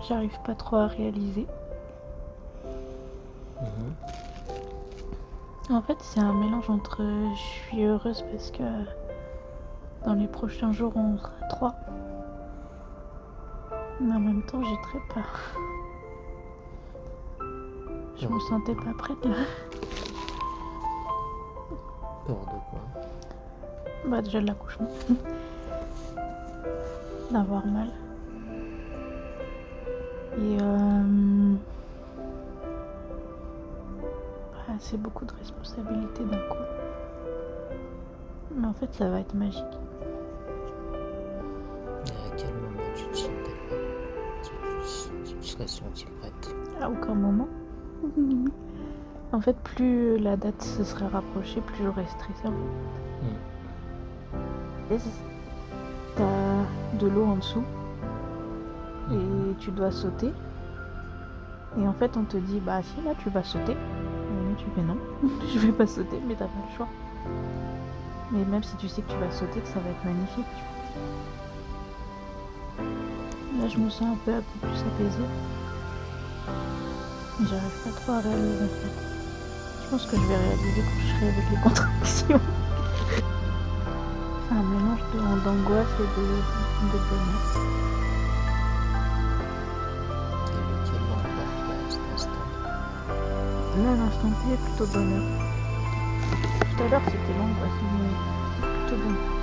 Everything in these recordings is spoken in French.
j'arrive pas trop à réaliser. En fait, c'est un mélange entre je suis heureuse parce que dans les prochains jours on sera 3. Mais en même temps, j'ai très peur. Je me sentais pas prête là. Peur de quoi? Bah déjà de l'accouchement. D'avoir mal. Et c'est beaucoup de responsabilités d'un coup. Mais en fait, ça va être magique. Et à quel moment tu te sentais prête? Tu te serais sentie prête? À aucun moment. En fait, plus la date se serait rapprochée, plus j'aurais stressé en fait. Et t'as de l'eau en dessous et tu dois sauter. Et en fait, on te dit, bah si, là tu vas sauter. Et là, tu fais non, je vais pas sauter, mais t'as pas le choix. Mais même si tu sais que tu vas sauter, que ça va être magnifique. Là, je me sens un peu plus apaisée. Mais j'arrive pas trop à réaliser en fait. Je pense que je vais réaliser quand je serai avec les contractions. C'est un mélange d'angoisse et de bonheur. Et lequel l'emporte à cet instant? Là, à l'instant T, plutôt bonheur. Tout à l'heure, c'était l'angoisse, mais plutôt bonheur.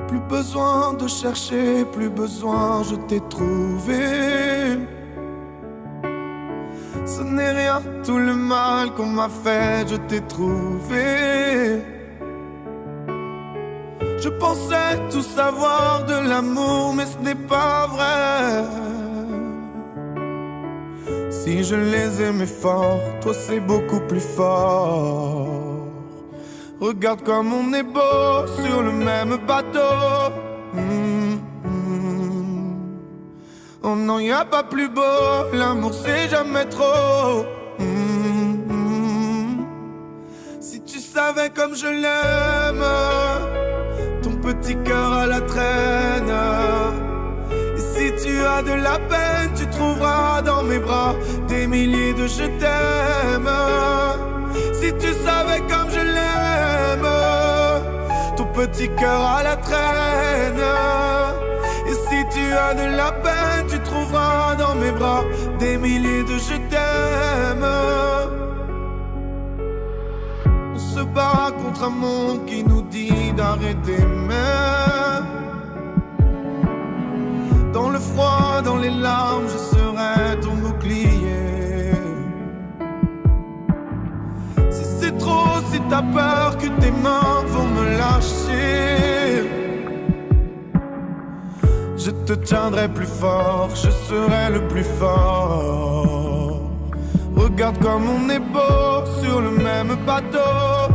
Plus besoin de chercher, plus besoin, je t'ai trouvé. Ce n'est rien, tout le mal qu'on m'a fait, je t'ai trouvé. Je pensais tout savoir de l'amour, mais ce n'est pas vrai. Si je les aimais fort, toi c'est beaucoup plus fort. Regarde comme on est beau sur le même bateau. Oh non, y a pas plus beau, l'amour c'est jamais trop. Si tu savais comme je l'aime, ton petit cœur à la traîne. Et si tu as de la peine, tu trouveras dans mes bras des milliers de je t'aime. Si tu savais comme je l'aime, ton petit cœur à la traîne. Et si tu as de la peine, tu trouveras dans mes bras des milliers de je t'aime. On se bat contre un monde qui nous dit d'arrêter, mais dans le froid, dans les larmes, je serai ton bouclier. Si c'est trop, si t'as peur que tes mains vont me lâcher, je te tiendrai plus fort, je serai le plus fort. Regarde comme on est beau sur le même bateau.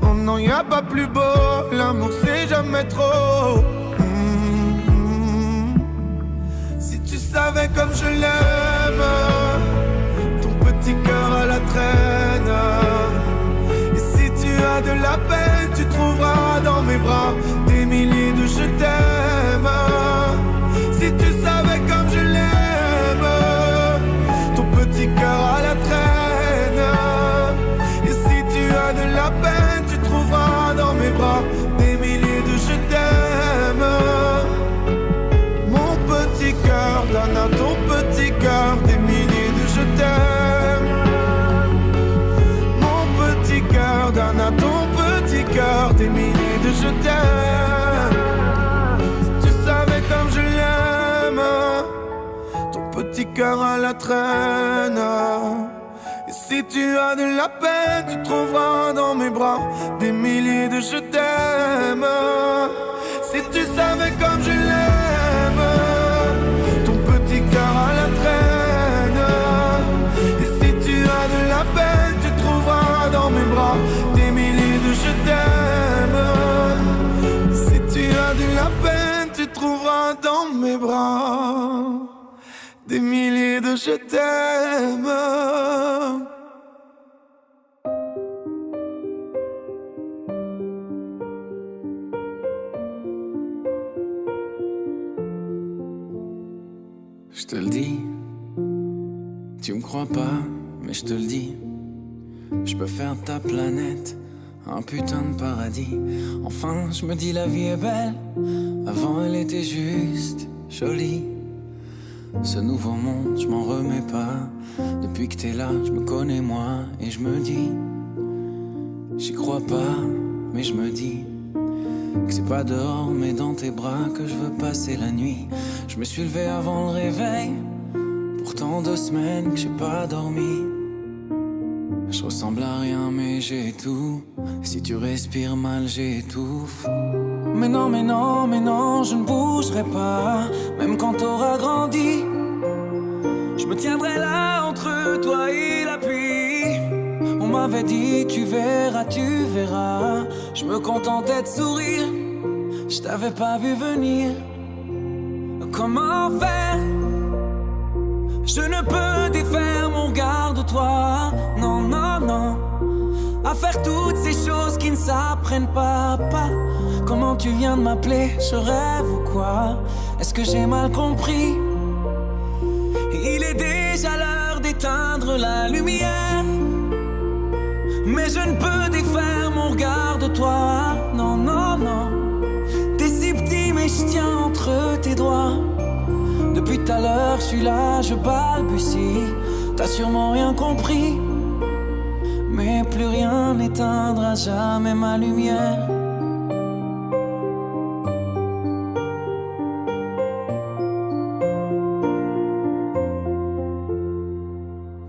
Oh non, y a pas plus beau, l'amour c'est jamais trop. Si tu savais comme je l'aime, ton petit cœur à la traîne. Et si tu as de la peine, tu trouveras dans mes bras des milliers de je t'aime. Si tu savais comme je l'aime, ton petit cœur à la traîne. Et si tu as de la peine, tu trouveras dans mes bras des milliers de je t'aime. Mon petit cœur donne à ton petit cœur des milliers de je t'aime. Mon petit cœur donne à ton petit cœur des milliers de je t'aime. Si tu savais comme je l'aime, ton petit cœur à la traîne. Et si tu as de la peine, tu trouveras dans mes bras des milliers de je t'aime. Si tu savais comme je l'aime, ton petit cœur à la traîne. Et si tu as de la peine, tu trouveras dans mes bras des milliers de je t'aime. mes bras, des milliers de je t'aime. Je te le dis, tu me crois pas, mais je te le dis. Je peux faire de ta planète un putain de paradis. Enfin, je me dis la vie est belle. Avant, elle était juste jolie. Ce nouveau monde, je m'en remets pas. Depuis que t'es là, je me connais moi. Et je me dis, j'y crois pas, mais je me dis que c'est pas dehors, mais dans tes bras que je veux passer la nuit. Je me suis levé avant le réveil. Pourtant 2 semaines que j'ai pas dormi. Je ressemble à rien mais j'ai tout. Si tu respires mal j'étouffe. Mais non, mais non, mais non, je ne bougerai pas. Même quand t'auras grandi, je me tiendrai là entre toi et la pluie. On m'avait dit tu verras, tu verras. Je me contentais de sourire. Je t'avais pas vu venir. Comment faire? Je ne peux défaire mon regard de toi. Non, non, non. À faire toutes ces choses qui ne s'apprennent pas. Comment tu viens de m'appeler? Je rêve ou quoi? Est-ce que j'ai mal compris? Il est déjà l'heure d'éteindre la lumière. Mais je ne peux défaire mon regard de toi. Non, non, non. T'es si petit mais je tiens entre tes doigts. Depuis tout à l'heure, je suis là, je balbutie. T'as sûrement rien compris. Mais plus rien n'éteindra jamais ma lumière.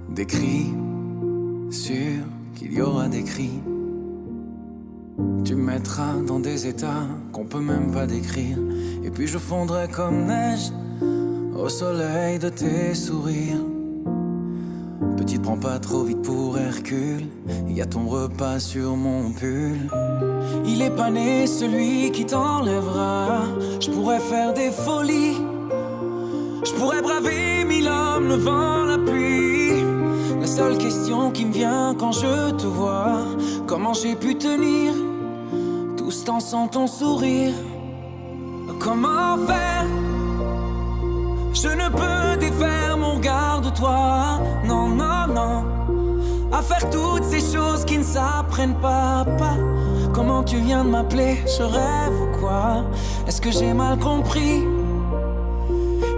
Des cris, sûr qu'il y aura des cris. Tu me mettras dans des états qu'on peut même pas décrire. Et puis je fondrai comme neige au soleil de tes sourires. Petite, prends pas trop vite pour Hercule. Y a ton repas sur mon pull. Il est pas né celui qui t'enlèvera. Je pourrais faire des folies. Je pourrais braver 1000 hommes, le vent, la pluie. La seule question qui me vient quand je te vois, comment j'ai pu tenir tout ce temps sans ton sourire? Comment faire? Je ne peux défaire mon regard de toi. Non, non, non. À faire toutes ces choses qui ne s'apprennent pas. Comment tu viens de m'appeler? Je rêve ou quoi? Est-ce que j'ai mal compris?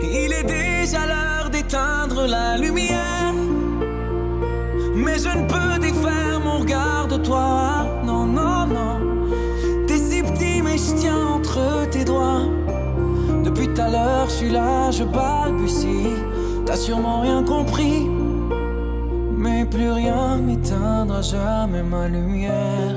Il est déjà l'heure d'éteindre la lumière. Mais je ne peux défaire mon regard de toi. Non, non, non. T'es si petit mais je tiens entre tes doigts. Depuis tout à l'heure, je suis là, je balbutie. T'as sûrement rien compris. Mais plus rien n'éteindra jamais ma lumière.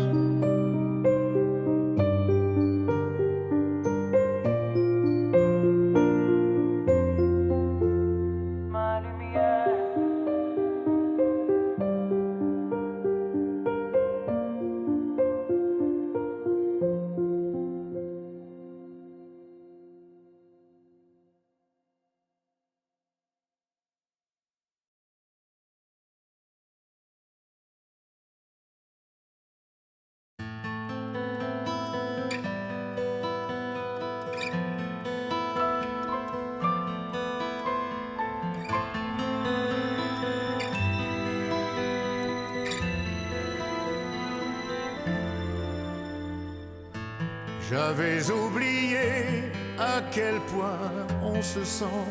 J'avais oublié à quel point on se sent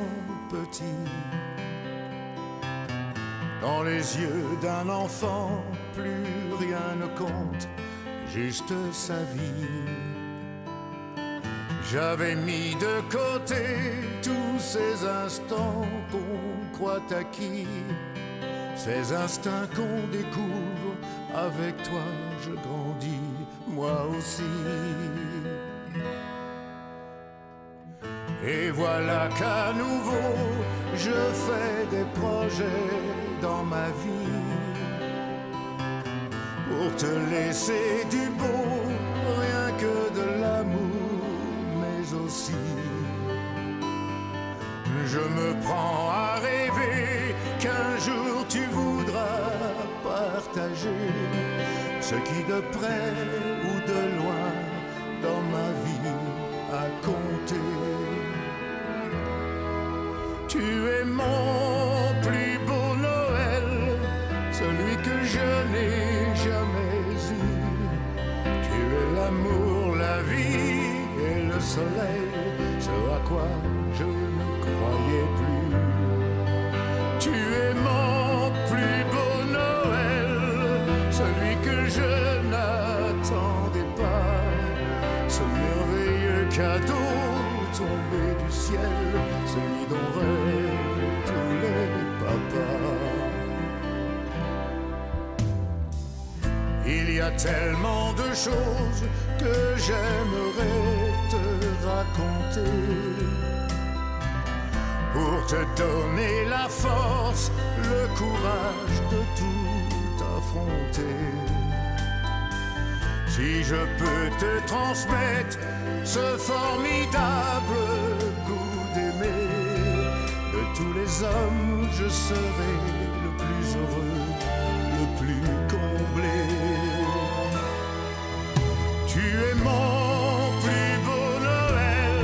petit. Dans les yeux d'un enfant, plus rien ne compte, juste sa vie. J'avais mis de côté tous ces instants qu'on croit acquis, ces instincts qu'on découvre. Avec toi, je grandis, moi aussi. Et voilà qu'à nouveau, je fais des projets dans ma vie pour te laisser du beau, rien que de l'amour, mais aussi Je me prends à rêver qu'un jour tu voudras partager ce qui de près ou de loin dans ma vie a compté. Tu es mon plus beau Noël, celui que je n'ai jamais eu. Tu es l'amour, la vie et le soleil, ce à quoi je ne croyais plus. Tu es mon plus beau Noël, celui que je n'attendais pas. Ce merveilleux cadeau tombé du ciel, celui dont rêvent tous les papas. Il y a tellement de choses que j'aimerais te raconter pour te donner la force, le courage de tout affronter. Si je peux te transmettre ce formidable goût d'aimer, de tous les hommes je serai le plus heureux, le plus comblé. Tu es mon plus beau Noël,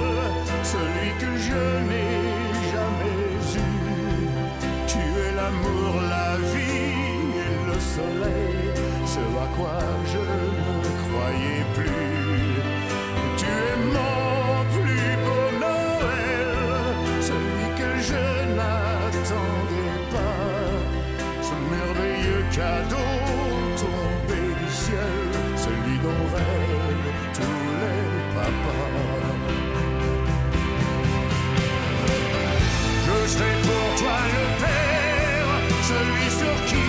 celui que je n'ai jamais eu. Tu es l'amour, la vie et le soleil, ce à quoi je ne croyais plus. Tu es mon plus beau Noël, celui que je n'attendais pas. Ce merveilleux cadeau tombé du ciel, celui dont rêvent tous les papas. Je serai pour toi le père, celui sur qui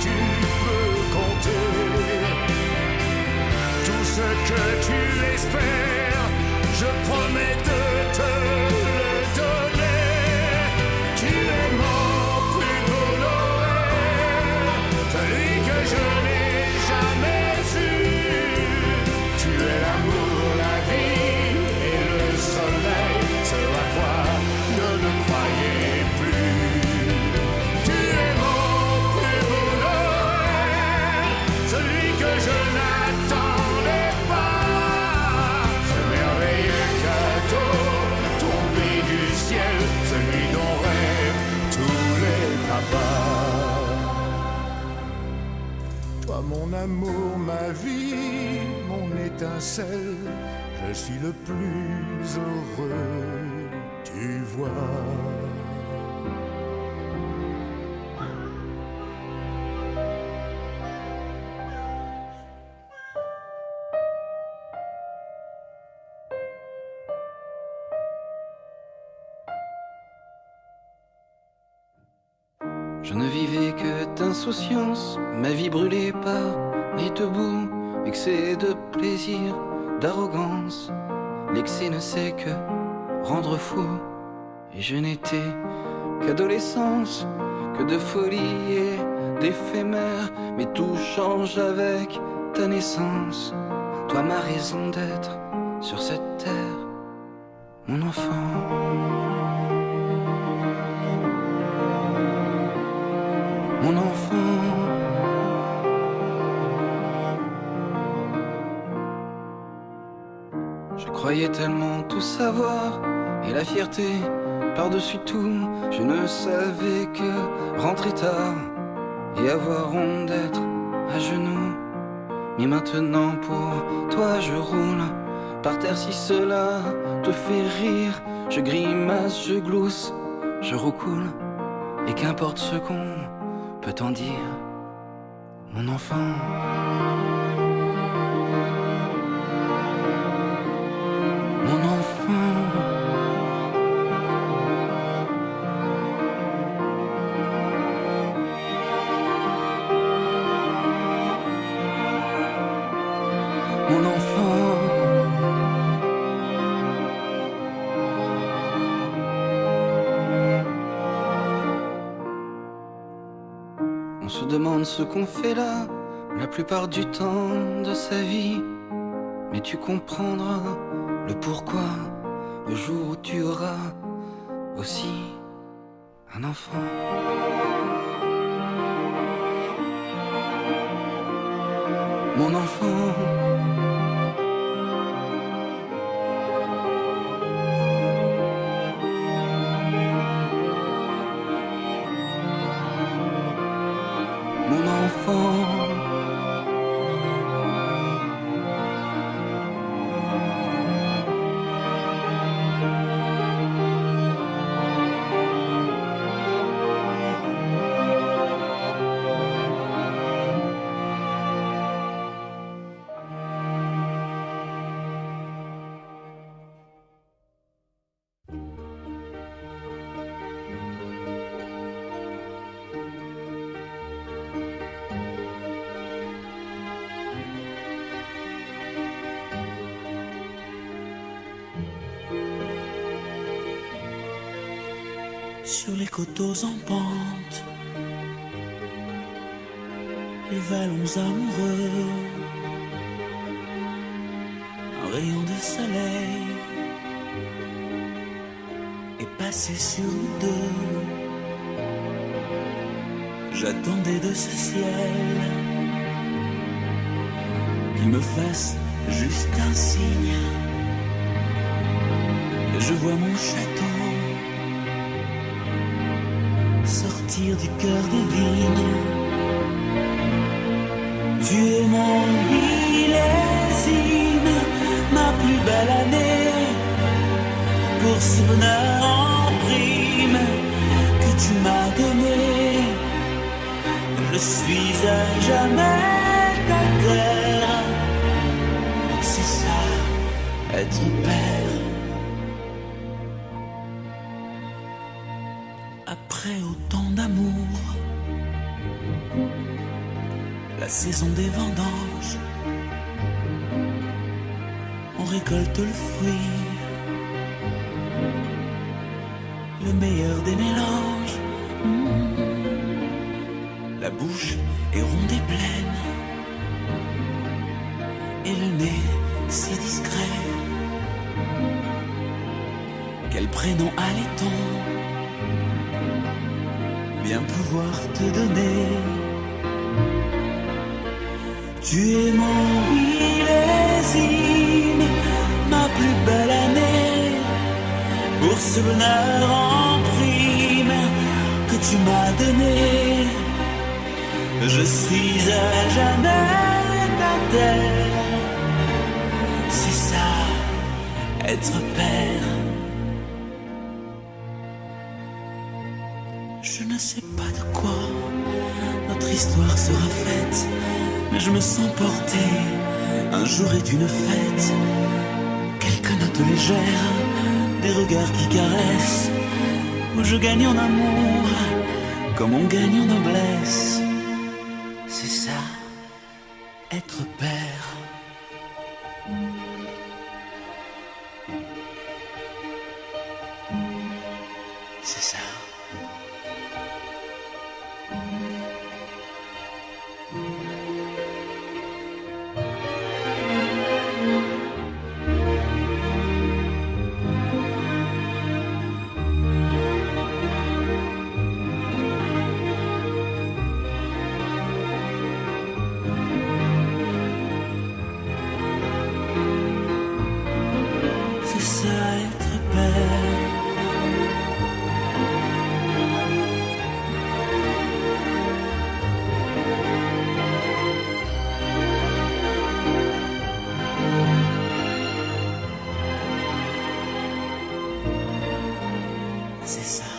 tu peux compter. Tout ce que tu espères, je promets de te le donner. Tu es mon plus beau Noël, celui que je n'ai jamais eu. Tu es l'amour, la vie et le soleil, ce à quoi je ne croyais plus. Tu es mon plus beau Noël, celui que je n'attendais pas. Ce merveilleux cadeau tombé du ciel, celui dont rêvent tous les papas. Toi mon amour, ma vie, mon étincelle, je suis le plus heureux, tu vois. Je ne vivais que d'insouciance, ma vie brûlée par les debout, excès de plaisir, d'arrogance. L'excès ne sait que rendre fou, et je n'étais qu'adolescence, que de folie et d'éphémère. Mais tout change avec ta naissance, toi ma raison d'être sur cette terre, mon enfant. Mon enfant, je croyais tellement tout savoir, et la fierté par-dessus tout. Je ne savais que rentrer tard et avoir honte d'être à genoux. Mais maintenant pour toi je roule par terre, si cela te fait rire. Je grimace, je glousse, je roucoule, et qu'importe ce qu'on peut t'en dire, mon enfant. Mon enfant. Mon enfant. On se demande ce qu'on fait là, la plupart du temps de sa vie. Mais tu comprendras le pourquoi le jour où tu auras aussi un enfant. Mon enfant, mon enfant. Sur les coteaux en pente, les vallons amoureux, un rayon de soleil est passé sur nous deux. J'attendais de ce ciel qu'il me fasse juste un signe. Je vois mon château sortir du cœur des vignes. Tu es mon millésime, ma plus belle année, pour ce bonheur en prime que tu m'as donné. Je suis à jamais ta terre, c'est ça, être père. Après autant d'amour, la saison des vendanges, on récolte le fruit, le meilleur des mélanges. La bouche est ronde et pleine, et le nez si discret. Quel prénom allait-on bien pouvoir te donner? Tu es mon millésime, ma plus belle année, pour ce bonheur en prime que tu m'as donné. Je suis à jamais ta terre, c'est ça, être père. Je ne sais pas de quoi notre histoire sera faite, mais je me sens porté, un jour est une fête. Quelques notes légères, des regards qui caressent, où je gagne en amour, comme on gagne en noblesse. C'est ça, être père. C'est ça. C'est ça, être père. C'est ça.